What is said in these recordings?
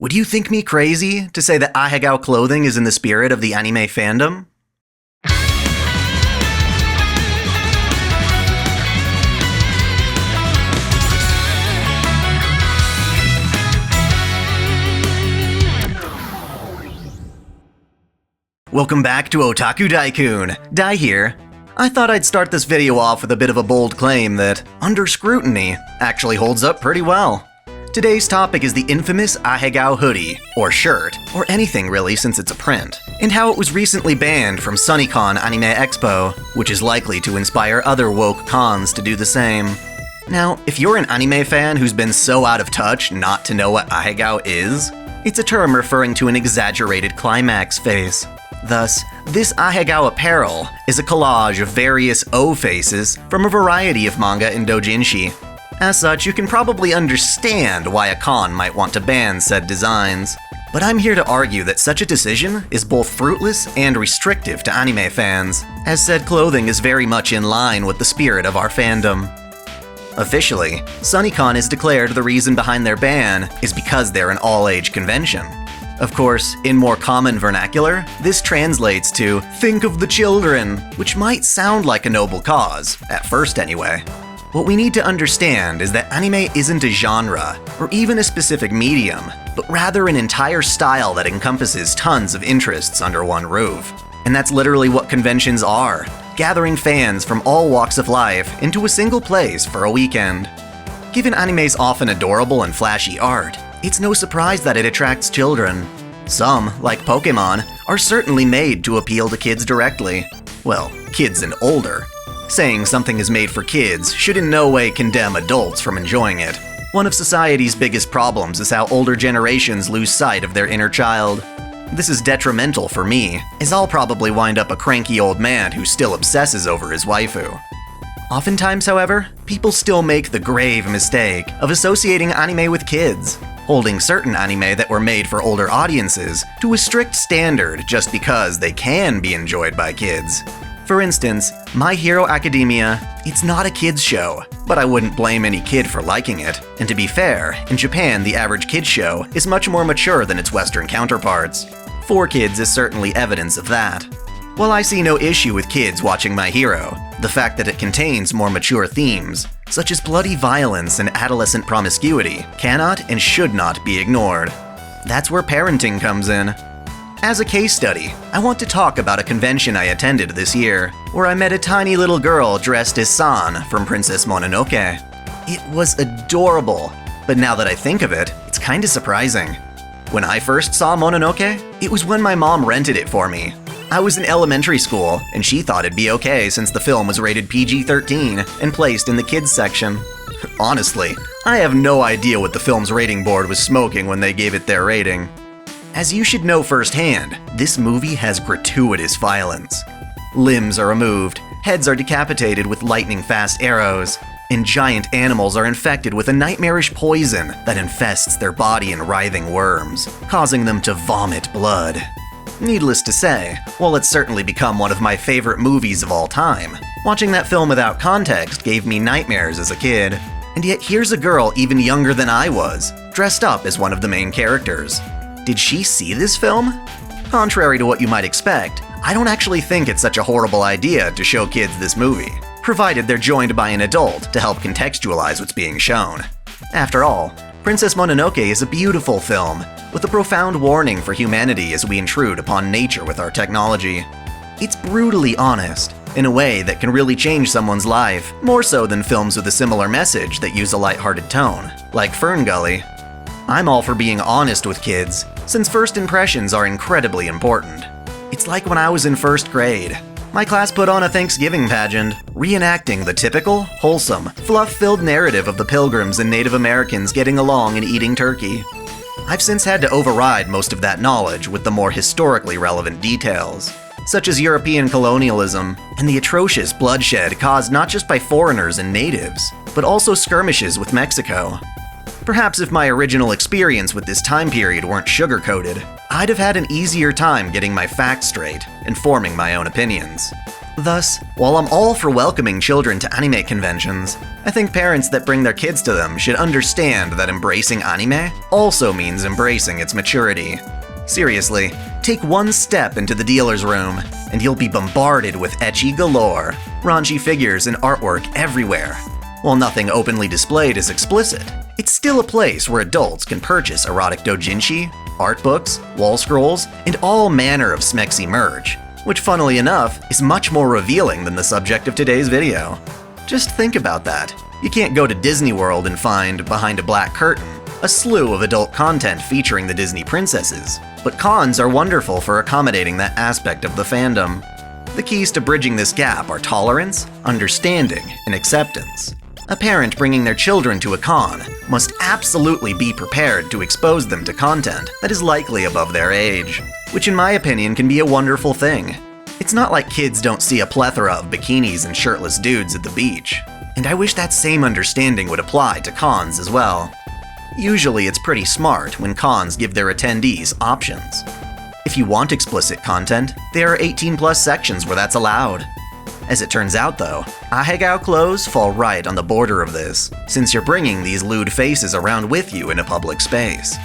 Would you think me crazy to say that Ahegao clothing is in the spirit of the anime fandom? Welcome back to OtakuDaiKun. Dai here. I thought I'd start this video off with a bit of a bold claim that, under scrutiny, actually holds up pretty well. Today's topic is the infamous Ahegao hoodie, or shirt, or anything really since it's a print, and how it was recently banned from SunnyCon Anime Expo, which is likely to inspire other woke cons to do the same. Now, if you're an anime fan who's been so out of touch not to know what Ahegao is, it's a term referring to an exaggerated climax face. Thus, this Ahegao apparel is a collage of various O faces from a variety of manga and doujinshi. As such, you can probably understand why a con might want to ban said designs. But I'm here to argue that such a decision is both fruitless and restrictive to anime fans, as said clothing is very much in line with the spirit of our fandom. Officially, SunnyCon has declared the reason behind their ban is because they're an all-age convention. Of course, in more common vernacular, this translates to "think of the children," which might sound like a noble cause, at first anyway. What we need to understand is that anime isn't a genre, or even a specific medium, but rather an entire style that encompasses tons of interests under one roof. And that's literally what conventions are, gathering fans from all walks of life into a single place for a weekend. Given anime's often adorable and flashy art, it's no surprise that it attracts children. Some, like Pokemon, are certainly made to appeal to kids directly. Well, kids and older. Saying something is made for kids should in no way condemn adults from enjoying it. One of society's biggest problems is how older generations lose sight of their inner child. This is detrimental for me, as I'll probably wind up a cranky old man who still obsesses over his waifu. Oftentimes, however, people still make the grave mistake of associating anime with kids, holding certain anime that were made for older audiences to a strict standard just because they can be enjoyed by kids. For instance, My Hero Academia, it's not a kids show, but I wouldn't blame any kid for liking it. And to be fair, in Japan the average kids show is much more mature than its Western counterparts. For kids is certainly evidence of that. While I see no issue with kids watching My Hero, the fact that it contains more mature themes, such as bloody violence and adolescent promiscuity, cannot and should not be ignored. That's where parenting comes in. As a case study, I want to talk about a convention I attended this year, where I met a tiny little girl dressed as San from Princess Mononoke. It was adorable, but now that I think of it, it's kinda surprising. When I first saw Mononoke, it was when my mom rented it for me. I was in elementary school, and she thought it'd be okay since the film was rated PG-13 and placed in the kids section. Honestly, I have no idea what the film's rating board was smoking when they gave it their rating. As you should know firsthand, this movie has gratuitous violence. Limbs are removed, heads are decapitated with lightning-fast arrows, and giant animals are infected with a nightmarish poison that infests their body in writhing worms, causing them to vomit blood. Needless to say, while it's certainly become one of my favorite movies of all time, watching that film without context gave me nightmares as a kid. And yet here's a girl even younger than I was, dressed up as one of the main characters. Did she see this film? Contrary to what you might expect, I don't actually think it's such a horrible idea to show kids this movie, provided they're joined by an adult to help contextualize what's being shown. After all, Princess Mononoke is a beautiful film, with a profound warning for humanity as we intrude upon nature with our technology. It's brutally honest, in a way that can really change someone's life, more so than films with a similar message that use a lighthearted tone, like Ferngully. I'm all for being honest with kids, since first impressions are incredibly important. It's like when I was in first grade. My class put on a Thanksgiving pageant, reenacting the typical, wholesome, fluff-filled narrative of the Pilgrims and Native Americans getting along and eating turkey. I've since had to override most of that knowledge with the more historically relevant details, such as European colonialism and the atrocious bloodshed caused not just by foreigners and natives, but also skirmishes with Mexico. Perhaps if my original experience with this time period weren't sugar-coated, I'd have had an easier time getting my facts straight and forming my own opinions. Thus, while I'm all for welcoming children to anime conventions, I think parents that bring their kids to them should understand that embracing anime also means embracing its maturity. Seriously, take one step into the dealer's room, and you'll be bombarded with ecchi galore, raunchy figures and artwork everywhere. While nothing openly displayed is explicit, it's still a place where adults can purchase erotic doujinshi, art books, wall scrolls, and all manner of smexy merch, which funnily enough is much more revealing than the subject of today's video. Just think about that. You can't go to Disney World and find, behind a black curtain, a slew of adult content featuring the Disney princesses, but cons are wonderful for accommodating that aspect of the fandom. The keys to bridging this gap are tolerance, understanding, and acceptance. A parent bringing their children to a con must absolutely be prepared to expose them to content that is likely above their age, which in my opinion can be a wonderful thing. It's not like kids don't see a plethora of bikinis and shirtless dudes at the beach, and I wish that same understanding would apply to cons as well. Usually it's pretty smart when cons give their attendees options. If you want explicit content, there are 18+ sections where that's allowed. As it turns out though, Ahegao clothes fall right on the border of this, since you're bringing these lewd faces around with you in a public space.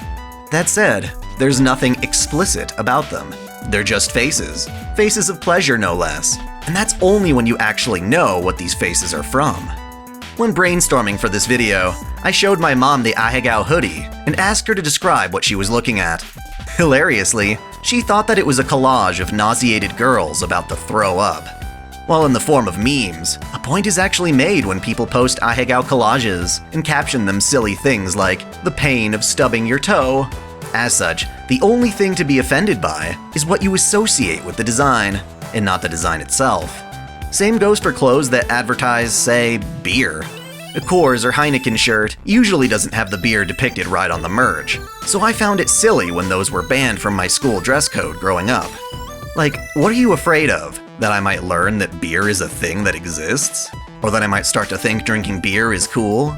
That said, there's nothing explicit about them. They're just faces. Faces of pleasure no less. And that's only when you actually know what these faces are from. When brainstorming for this video, I showed my mom the Ahegao hoodie and asked her to describe what she was looking at. Hilariously, she thought that it was a collage of nauseated girls about to throw up. While in the form of memes, a point is actually made when people post Ahegao collages and caption them silly things like, "the pain of stubbing your toe." As such, the only thing to be offended by is what you associate with the design, and not the design itself. Same goes for clothes that advertise, say, beer. A Coors or Heineken shirt usually doesn't have the beer depicted right on the merch, so I found it silly when those were banned from my school dress code growing up. Like, what are you afraid of? That I might learn that beer is a thing that exists? Or that I might start to think drinking beer is cool?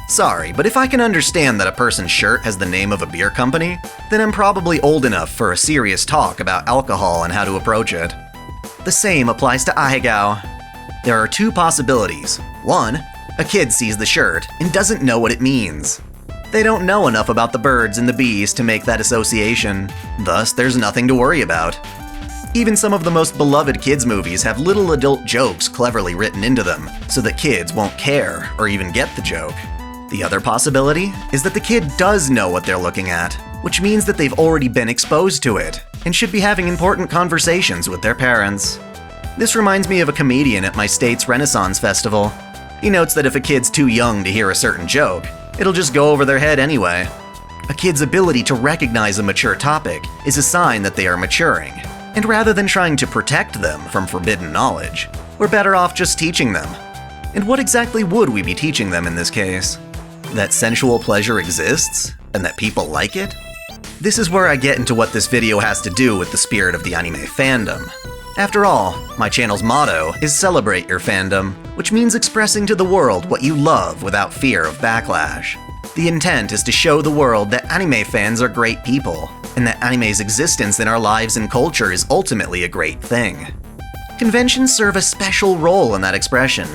Sorry, but if I can understand that a person's shirt has the name of a beer company, then I'm probably old enough for a serious talk about alcohol and how to approach it. The same applies to Ahegao. There are two possibilities. One, a kid sees the shirt and doesn't know what it means. They don't know enough about the birds and the bees to make that association. Thus, there's nothing to worry about. Even some of the most beloved kids' movies have little adult jokes cleverly written into them, so that kids won't care or even get the joke. The other possibility is that the kid does know what they're looking at, which means that they've already been exposed to it, and should be having important conversations with their parents. This reminds me of a comedian at my state's Renaissance Festival. He notes that if a kid's too young to hear a certain joke, it'll just go over their head anyway. A kid's ability to recognize a mature topic is a sign that they are maturing. And rather than trying to protect them from forbidden knowledge, we're better off just teaching them. And what exactly would we be teaching them in this case? That sensual pleasure exists, and that people like it? This is where I get into what this video has to do with the spirit of the anime fandom. After all, my channel's motto is celebrate your fandom, which means expressing to the world what you love without fear of backlash. The intent is to show the world that anime fans are great people, and that anime's existence in our lives and culture is ultimately a great thing. Conventions serve a special role in that expression.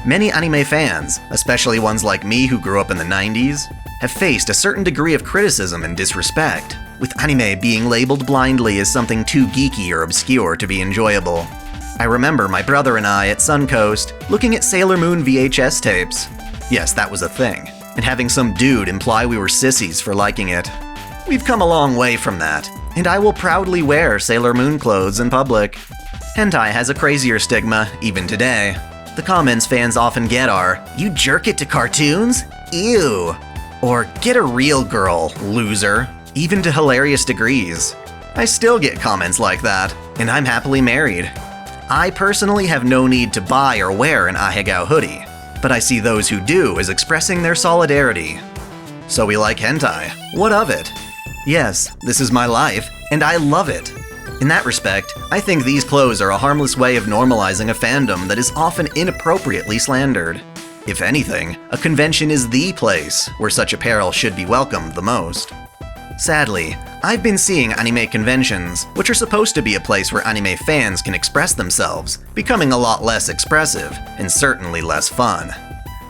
Many anime fans, especially ones like me who grew up in the 90s, have faced a certain degree of criticism and disrespect, with anime being labeled blindly as something too geeky or obscure to be enjoyable. I remember my brother and I at Suncoast looking at Sailor Moon VHS tapes. Yes, that was a thing, and having some dude imply we were sissies for liking it. We've come a long way from that, and I will proudly wear Sailor Moon clothes in public. Hentai has a crazier stigma, even today. The comments fans often get are, "You jerk it to cartoons? Ew!" Or, "Get a real girl, loser," even to hilarious degrees. I still get comments like that, and I'm happily married. I personally have no need to buy or wear an Ahegao hoodie, but I see those who do as expressing their solidarity. So we like hentai. What of it? Yes, this is my life, and I love it. In that respect, I think these clothes are a harmless way of normalizing a fandom that is often inappropriately slandered. If anything, a convention is the place where such apparel should be welcomed the most. Sadly, I've been seeing anime conventions, which are supposed to be a place where anime fans can express themselves, becoming a lot less expressive, and certainly less fun.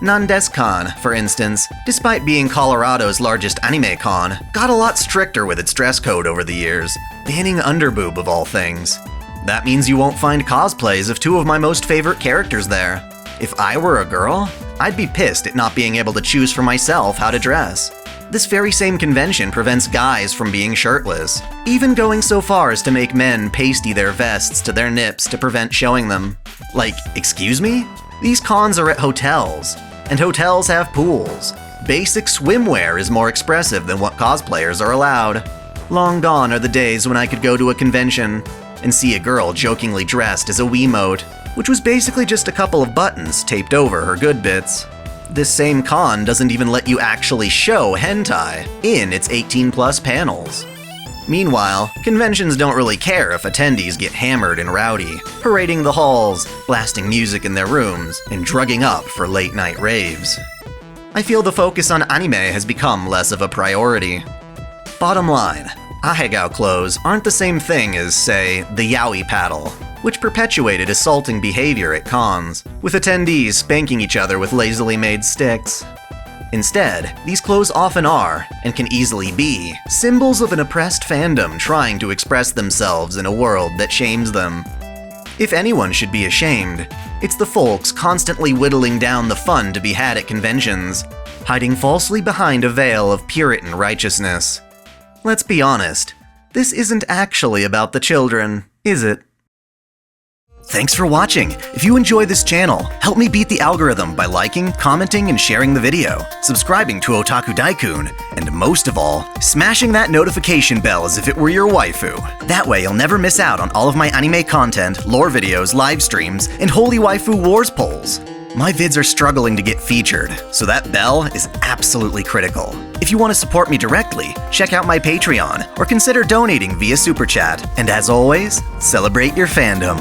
Nandes-con, for instance, despite being Colorado's largest anime con, got a lot stricter with its dress code over the years, banning underboob of all things. That means you won't find cosplays of two of my most favorite characters there. If I were a girl, I'd be pissed at not being able to choose for myself how to dress. This very same convention prevents guys from being shirtless, even going so far as to make men pasty their vests to their nips to prevent showing them. Like, excuse me? These cons are at hotels, and hotels have pools. Basic swimwear is more expressive than what cosplayers are allowed. Long gone are the days when I could go to a convention and see a girl jokingly dressed as a Wiimote, which was basically just a couple of buttons taped over her good bits. This same con doesn't even let you actually show hentai in its 18+ panels. Meanwhile, conventions don't really care if attendees get hammered and rowdy, parading the halls, blasting music in their rooms, and drugging up for late-night raves. I feel the focus on anime has become less of a priority. Bottom line, Ahegao clothes aren't the same thing as, say, the yaoi paddle, which perpetuated assaulting behavior at cons, with attendees spanking each other with lazily made sticks. Instead, these clothes often are, and can easily be, symbols of an oppressed fandom trying to express themselves in a world that shames them. If anyone should be ashamed, it's the folks constantly whittling down the fun to be had at conventions, hiding falsely behind a veil of Puritan righteousness. Let's be honest, this isn't actually about the children, is it? Thanks for watching! If you enjoy this channel, help me beat the algorithm by liking, commenting, and sharing the video, subscribing to OtakuDaiKun, and most of all, smashing that notification bell as if it were your waifu. That way you'll never miss out on all of my anime content, lore videos, live streams, and Holy Waifu Wars polls. My vids are struggling to get featured, so that bell is absolutely critical. If you want to support me directly, check out my Patreon, or consider donating via Super Chat. And as always, celebrate your fandom.